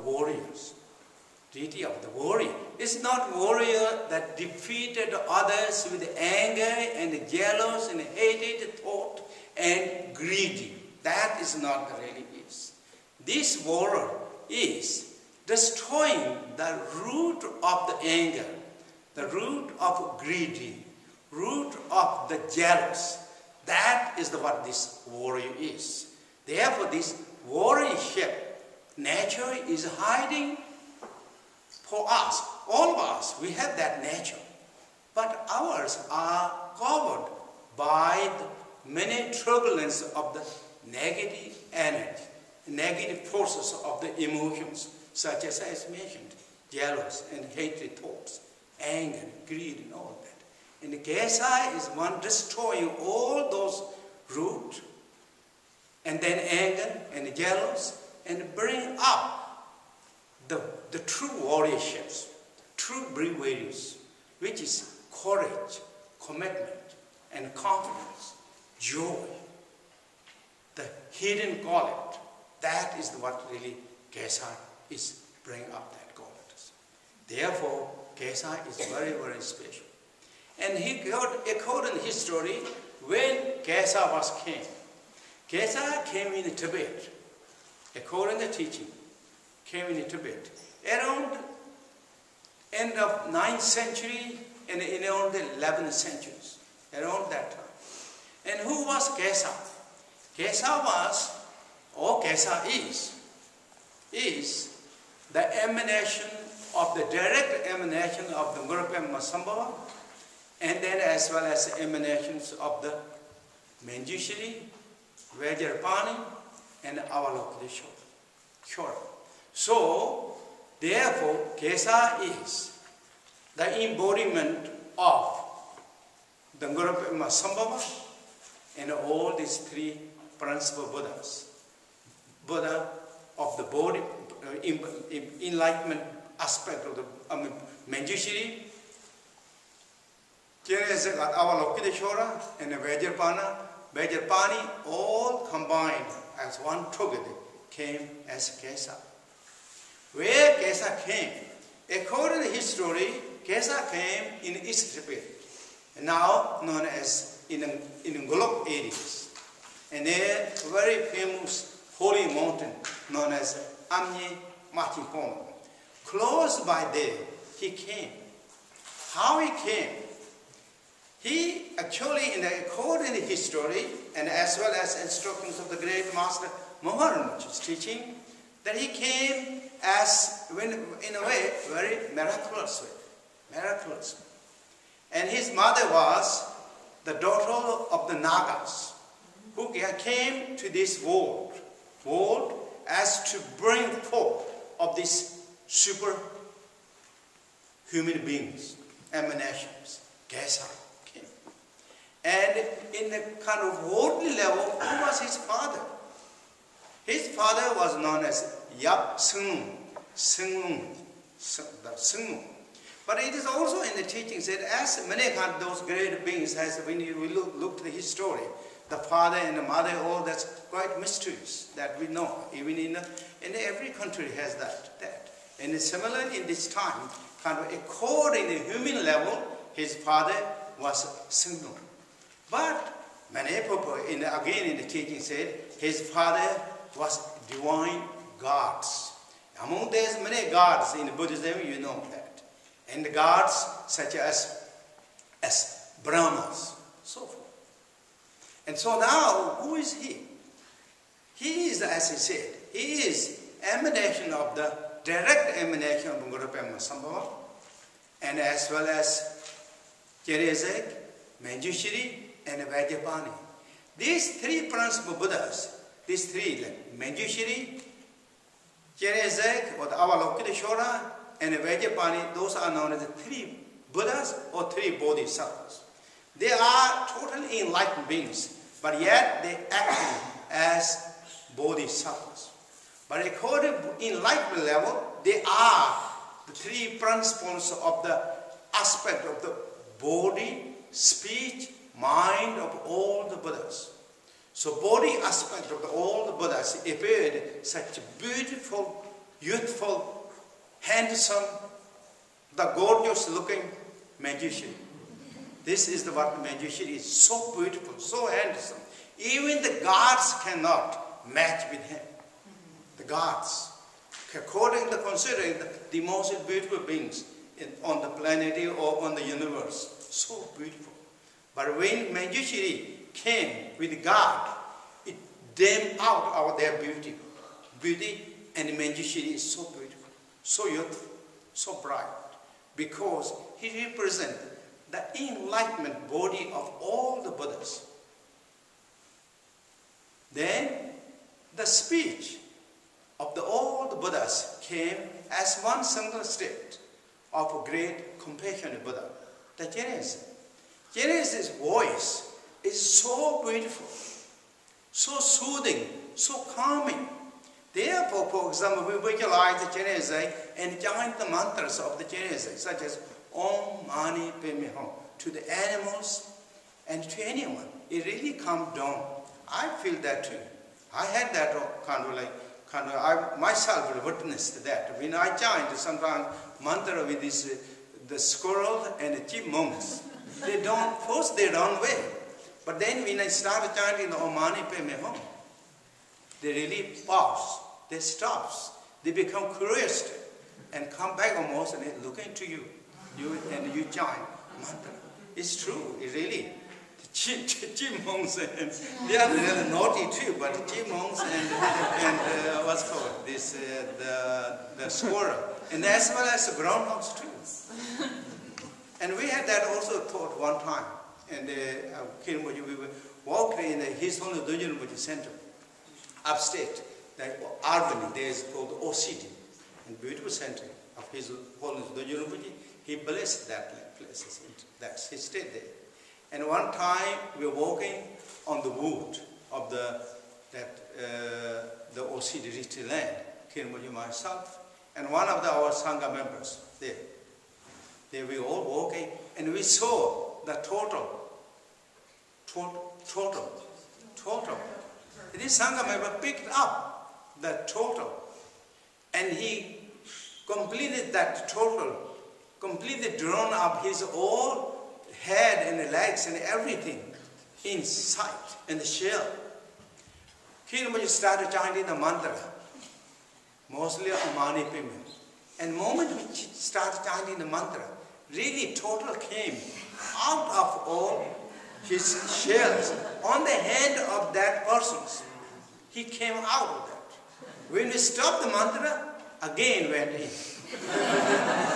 warriors. Deity of the warrior. It's not warrior that defeated others with anger and jealous and hated thought and greedy. That is not really is. This warrior is destroying the root of the anger, the root of greedy, root of the jealous. That is what this warrior is. Therefore, this warriorship nature is hiding for us. All of us, we have that nature. But ours are covered by the many turbulence of the negative energy, negative forces of the emotions, such as I mentioned, jealous and hatred thoughts, anger, greed, and all that. And the Gesar is one destroying all those roots, and then anger and jealous, and bring up the true warriorships, true braveries, which is courage, commitment, and confidence, joy, the hidden quality. That is what really Gesar is bringing up that qualities. Therefore, Gesar is very, very special. And he got, according to his story, when Gesar was king, Gesar came in Tibet, according to teaching, came in Tibet around end of 9th century and around the 11th centuries, around that time. And who was Gesar? Gesar was, or Gesar is the emanation of the direct emanation of the Guru Padmasambhava, and then as well as the emanations of the Manjushri, Vajrapani, and Avalokiteshvara. So, therefore, Gesar is the embodiment of the Guru Padmasambhava and all these three principal Buddhas. Buddha of the body, enlightenment aspect of the Manjushri, Chenrezig, Avalokiteshvara, and Vajrapani, all combined as one together, came as Gesar. Where Gesar came, according to his story, Gesar came in East Tibet, now known as in Golok areas, and a very famous holy mountain known as Amye Machikon. Close by there, he came. How he came? He actually, according to his story, and as well as instructions of the great master Rinpoche's teaching, that he came as, in a way, very miraculous way. Miraculous. And his mother was the daughter of the Nagas, who came to this world as to bring forth of these super human beings, emanations. Gesar came. And in the kind of worldly level, who was his father? His father was known as Yap Tsewng. But it is also in the teaching said, as many kind of those great beings, as when you look to his story, the father and the mother, all that's quite mysterious that we know. Even in every country has that. And similar in this time, kind of according to human level, his father was Tsewng. But many people, again in the teaching said, his father was divine gods. Among these many gods in Buddhism, you know that. And the gods such as Brahmas, so forth. And so now, who is he? He is, as he said, he is emanation of the direct emanation of Guru Padmasambhava, and as well as Chenrezig, Manjushri, and Vajrapani. These three principal Buddhas, these three, like Manjushri, Chenrezig, or the Avalokiteshvara, and Vajrapani, those are known as the three Buddhas or three Bodhisattvas. They are totally enlightened beings, but yet they act as Bodhisattvas. But according to enlightenment level, they are the three principles of the aspect of the body, speech, mind of all the Buddhas. So body aspect of all the Buddhas appeared such beautiful youthful, handsome, the gorgeous looking Manjushri. This is what Manjushri is, so beautiful, so handsome. Even the gods cannot match with him. The gods, according to considering the most beautiful beings on the planet or on the universe, so beautiful. But when Manjushri came with God, it dimmed out of their beauty. And Manjushri is so beautiful, so youthful, so bright, because he represents the enlightenment body of all the Buddhas. Then the speech of all the Buddhas came as one single state of a great compassionate Buddha, the Chenrezig. Chenrezig's voice is so beautiful, so soothing, so calming. Therefore, for example, we visualize the Chenrezig and chant the mantras of the Chenrezig, such as Om Mani Padme Hum, to the animals and to anyone. It really comes down. I feel that too. I had that I myself witnessed that. When I chant sometimes mantra with the squirrel and the chipmunks, they don't force their own way. But then when I start chanting the Om Mani Padme Hum, they really pause, they stop, they become curious and come back almost and look into you and you chant mantra. It's true, it really. Chipmunks, they are really naughty too, but chipmunks and what's called this, the squirrel, and as well as the groundhogs too. And we had that also thought one time, and Khenpo, we were walking in His Holiness Dongyal Center, upstate, the Albany, there is called OCD, and beautiful center of His Holiness Dongyal. He blessed that place, that he stayed there. And one time we were walking on the wood of the OCD retreat land, Khenpo, myself, and one of our Sangha members there. There we were all walking, and we saw the total. This Sangha member picked up the total, and he completed that total, completely drawn up his whole head and legs and everything inside in the shell. Khenpo started chanting the mantra, mostly Om Mani Padme. And the moment we started chanting the mantra, really total came out of all his shells on the hand of that person. He came out of that. When we stopped the mantra, again went in.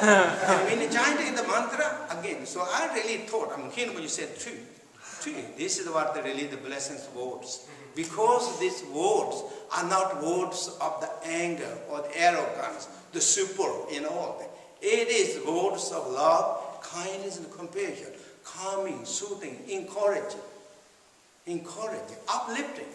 And when chanting the mantra, again. So I really thought, Khenpo said true. This is what really the blessings words. Because these words are not words of the anger or the arrogance, the super in all that. It is words of love, kindness and compassion, calming, soothing, encouraging, uplifting.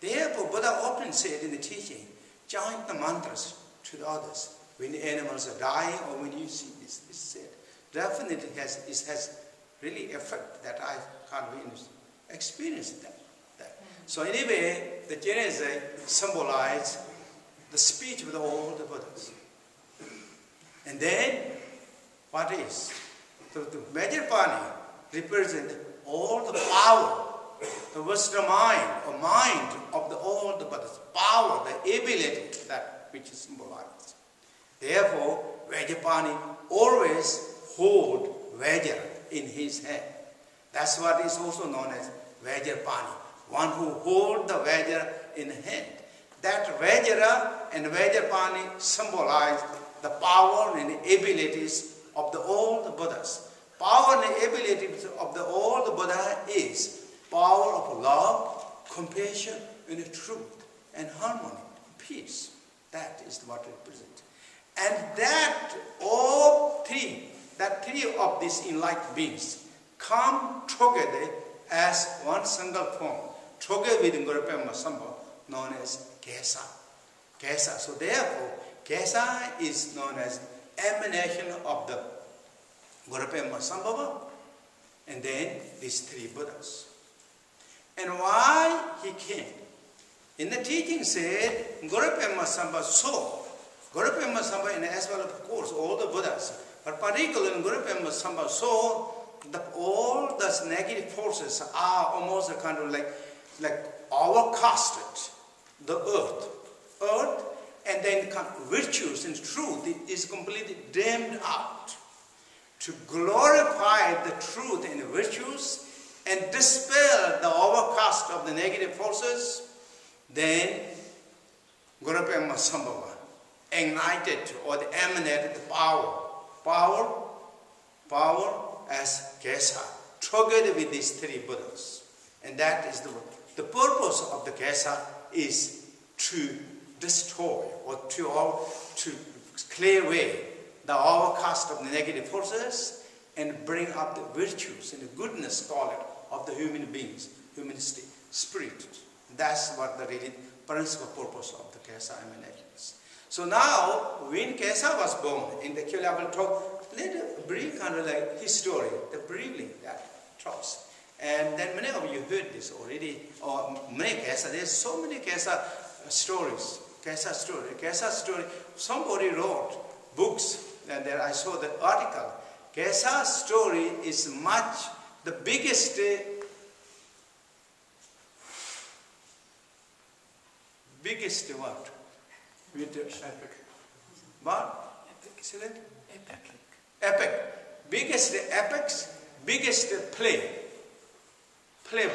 Therefore, Buddha often said in the teaching, chant the mantras to the others. When the animals are dying or when you see this said, definitely it has really effect that I can't experience that. So anyway, the Chenrezig symbolize the speech with all the Buddhas. And then, what is? The Vajrapani represent all the power, the wisdom mind of all the Buddhas. Power, the ability, that which is symbolized. Therefore, Vajrapani always hold Vajra in his hand. That's what is also known as Vajrapani, one who holds the Vajra in hand. That Vajra and Vajrapani symbolize the power and abilities of all the Buddhas. Power and abilities of all the Buddha is power of love, compassion, and truth, and harmony, peace. That is what it represents. And that all three of these enlightened beings come together as one single form, together with Guru Padmasambhava, known as Gesar. So therefore, Gesar is known as emanation of the Guru Padmasambhava, and then these three Buddhas. And why he came? In the teaching said, Guru Padmasambhava saw Padmasambhava and as well, of course, all the Buddhas, but particularly in Guru Padmasambhava, so all the negative forces are almost kind of like overcasted the earth, and then virtues and truth is completely damned out. To glorify the truth and virtues and dispel the overcast of the negative forces, then Guru Padmasambhava ignited or emanated the power as Gesar, together with these three Buddhas. And that is the purpose of the Gesar is to destroy or to clear away the overcast of the negative forces and bring up the virtues and the goodness, call it, of the human beings, human spirit. That's what the really principal purpose of the Gesar emanations. So now, when Gesar was born, in the Q, I will talk a little brief kind of like his story, the briefly that talks. And then many of you heard this already, or many Gesar, there's so many Gesar stories, Gesar story. Somebody wrote books, and there I saw the article. Gesar story is much the biggest what? Epic. What? Excellent? Epic. Biggest epics, biggest play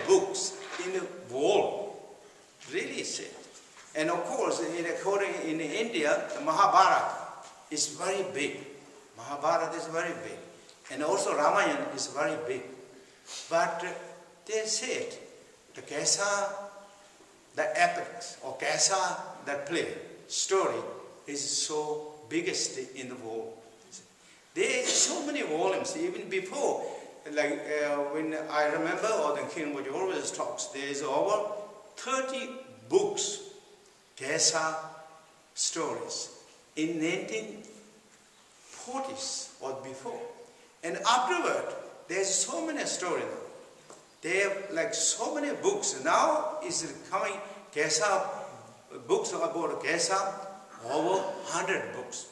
books in the world. Really said. And of course, in India, the Mahabharata is very big. Mahabharata is very big. And also Ramayana is very big. But they said the Gesar, the epics, or Gesar, that play, story, is so biggest in the world. There is so many volumes, even before, like when I remember, or the Khenpo always talks, there is over 30 books, Gesar stories, in 1940s or before. And afterward, there's so many stories. They have like so many books. Now is coming Gesar books about Gesar, over 100 books.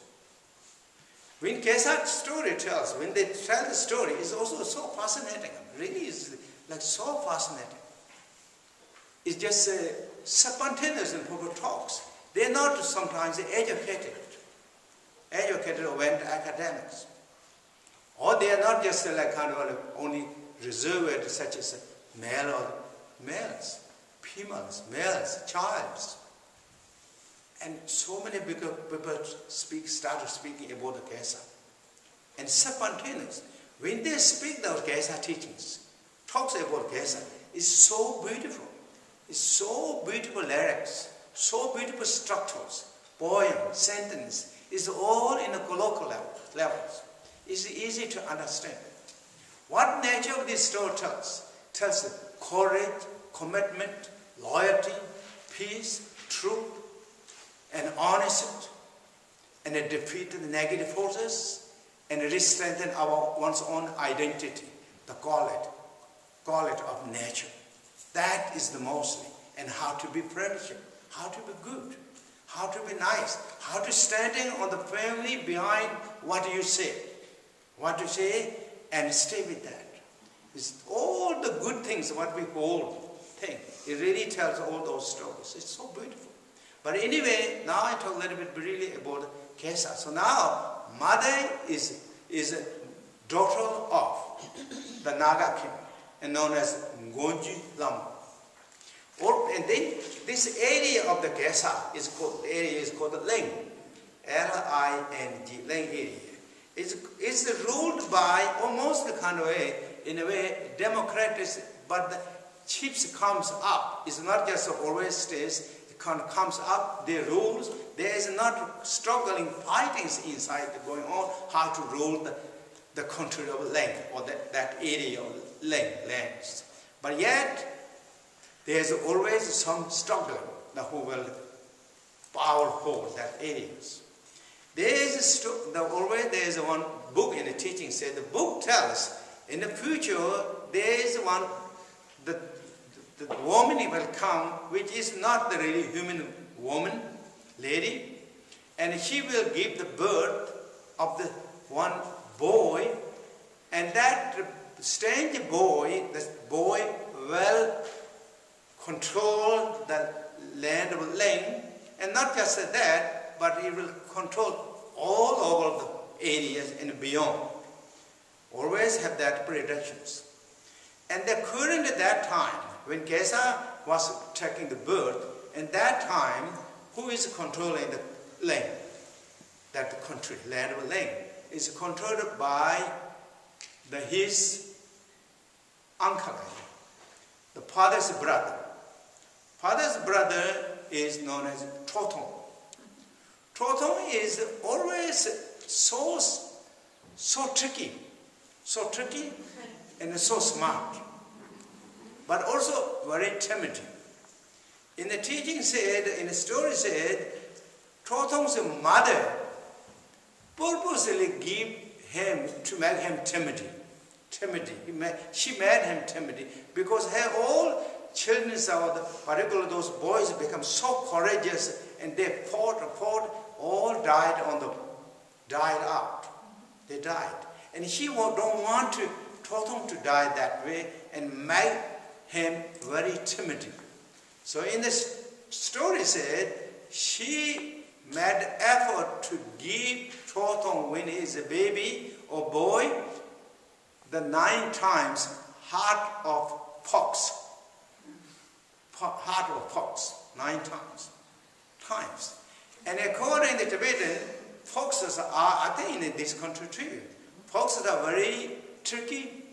When Gesar story tells, when they tell the story, it's also so fascinating. Really is like so fascinating. It's just spontaneous in people talks. They're not sometimes educated or went academics. Or they are not just like kind of only reserved such as males, females, males, childs. And so many people started speaking about the Gesar. And spontaneous. When they speak those Gesar teachings, talks about Gesar, it's so beautiful. It's so beautiful lyrics, so beautiful structures, poem, sentence. It's all in a colloquial levels. It's easy to understand. What nature of this story tells? Tells courage, commitment, loyalty, peace, truth, and honesty, and a defeat of the negative forces, and re-strengthen one's own identity, the call it of nature. That is the mostly, and how to be friendship, how to be good, how to be nice, how to standing on the family behind what you say, and stay with that. It's all the good things, what we hold, think. It really tells all those stories. It's so beautiful. But anyway, now I talk a little bit really about Gesar. So now, mother is a daughter of the Naga king, and known as Ngonji Lama. And then this area of the Gesar is called Ling, L-I-N-G, Ling area. It's ruled by almost the kind of way, in a way, democratic, but the chiefs comes up. It's not just always stays. Comes up, their rules. There is not struggling, fightings inside going on, how to rule the country of Ling, or that area of Ling lands. But yet, there is always some struggle who will power hold that areas. There is one book in the teaching said, the book tells, in the future, there is one, the woman will come, which is not the really human woman, lady, and he will give the birth of the one boy, and that strange boy, this boy will control the land of Ling, and not just that, but he will control all over the areas and beyond. Always have that predictions. And the current at that time, when Gesar was taking the birth, at that time, who is controlling the Ling? That country, land of Ling, is controlled by his uncle, the father's brother. Father's brother is known as Tsewng. Tsewng is always so tricky and so smart, but also very timid. In the teaching said, in the story said, Tsewng's mother purposely gave him to make him timid. She made him timid because her all children, particularly those boys, become so courageous, and they fought, all died out. They died. And she don't want Tsewng to die that way and make him very timid. So in this story said, she made effort to give Tsewng, when he is a baby or boy, the 9 times heart of fox. 9 times. And according to Tibetan, foxes are, I think in this country too, foxes are very tricky,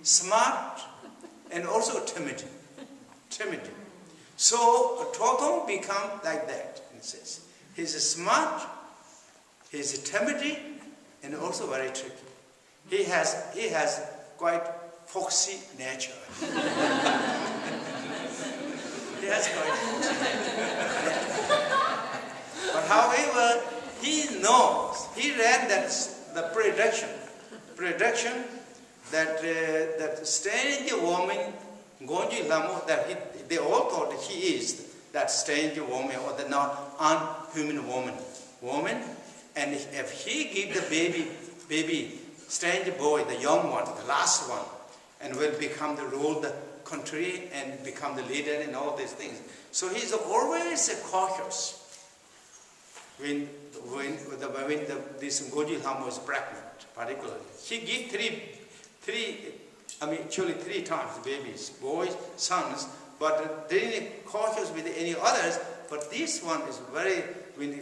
smart, and also timid. So Tsewng become like that. It says he's smart, he's timid, and also very tricky. He has quite foxy nature. He has quite foxy nature. But however, he knows, he read that the prediction that strange woman, Gonji Lamo, they all thought he is that strange woman or the not unhuman woman. And if he give the baby, strange boy, the young one, the last one, and will become the rule the country and become the leader and all these things. So he's always cautious when this Goji Lama was pregnant, particularly. She gave three times babies, boys, sons, but they didn't cautious with any others. But this one is very, when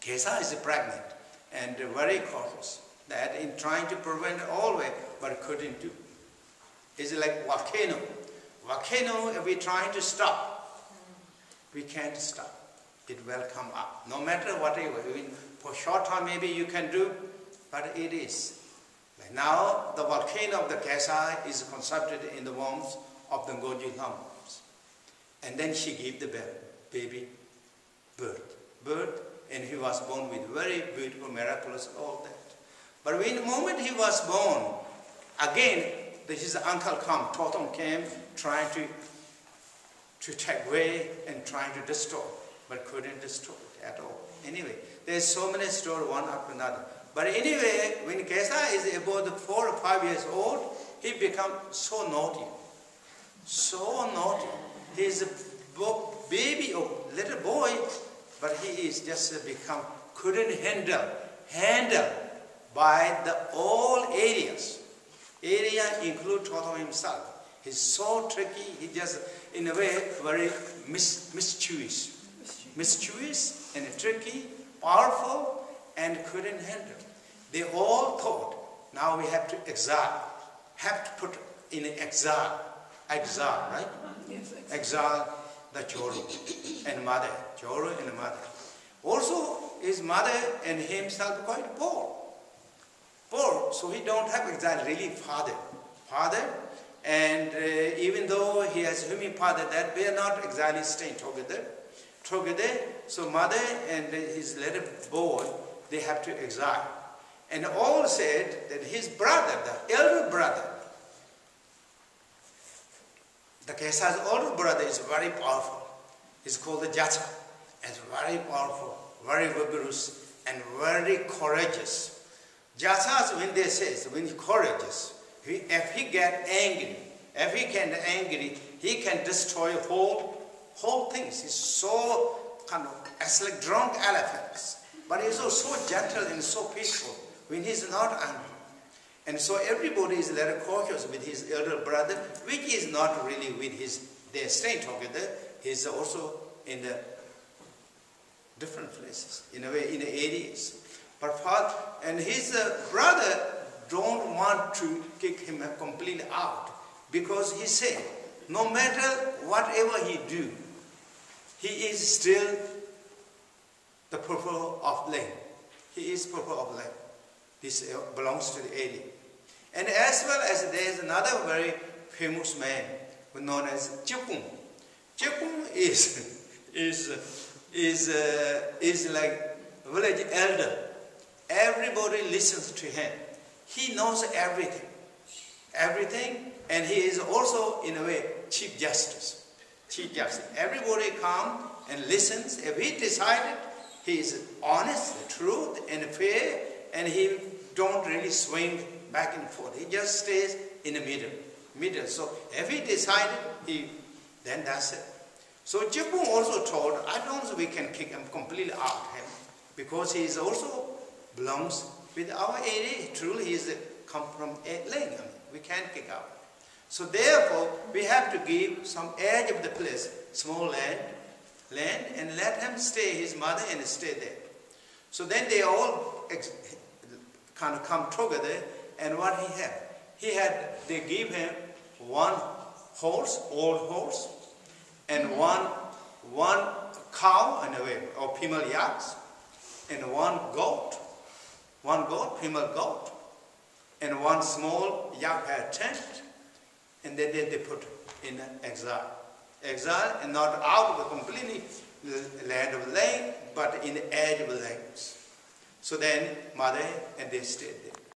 Gesar is pregnant and very cautious, that in trying to prevent all way, but couldn't do. It's like volcano. Volcano, if we're trying to stop, we can't stop. It will come up. No matter whatever. For short time maybe you can do, but it is. Like now the volcano of the Gesar is concepted in the wombs of the Goji Lamas. And then she gave the baby birth, and he was born with very beautiful, miraculous, all that. But when the moment he was born, again, his uncle Tsewng came, trying to take away and trying to destroy, but couldn't destroy it at all. Anyway, there's so many stories, one after another. But anyway, when Gesar is about 4 or 5 years old, he becomes so naughty. So naughty. He's a baby or little boy, but he is just couldn't handle by the all areas. Area include Tsewng himself. He's so tricky, he just, in a way, very mischievous and tricky, powerful, and couldn't handle. They all thought, now we have to put in exile, right? Yes, exile the Choro and mother. Also, his mother and himself quite poor, so he don't have exactly really father, and even though he has human father, that we are not exactly staying together. So mother and his little boy, they have to exile. And all said that his brother, the elder brother, the Gesar's older brother is very powerful. He's called the Gesar. It's very powerful. very vigorous and very courageous. Gesar Windhorse says, when he's courageous, if he gets angry, if he can angry, he can destroy whole things. He's so kind of, as like drunk elephants. But he's also so gentle and so peaceful when he's not angry. And so everybody is very cautious with his elder brother, which is not really with his, they're staying together. He's also in the different places, in a way, in the areas. But father and his brother don't want to kick him completely out, because he said, no matter whatever he do, he is still the purple of Ling. He is purple of Ling. This belongs to the area. And as well as there is another very famous man known as Tsewng. Tsewng is like village elder. Everybody listens to him. He knows everything. Everything, and he is also, in a way, Chief Justice. Chief Justice. Everybody comes and listens. If he decided, he is honest, truth, and fair, and he don't really swing back and forth. He just stays in the middle. So if he decided, then that's it. So Tsewng also told, I don't think we can kick him completely out him, because he is also belongs with our area. Truly, he is come from Ling. We can't kick out. So therefore, we have to give some edge of the place, small land, and let him stay, his mother, and stay there. So then they all kind of come together, and what they give him one horse, old horse, and one cow, in a way, or female yaks, and one goat, female goat, and one small yak tent, and then they put in exile. Exile, and not out of the completely land of Ling, but in the edge of the lands. So then, mother and they stayed there.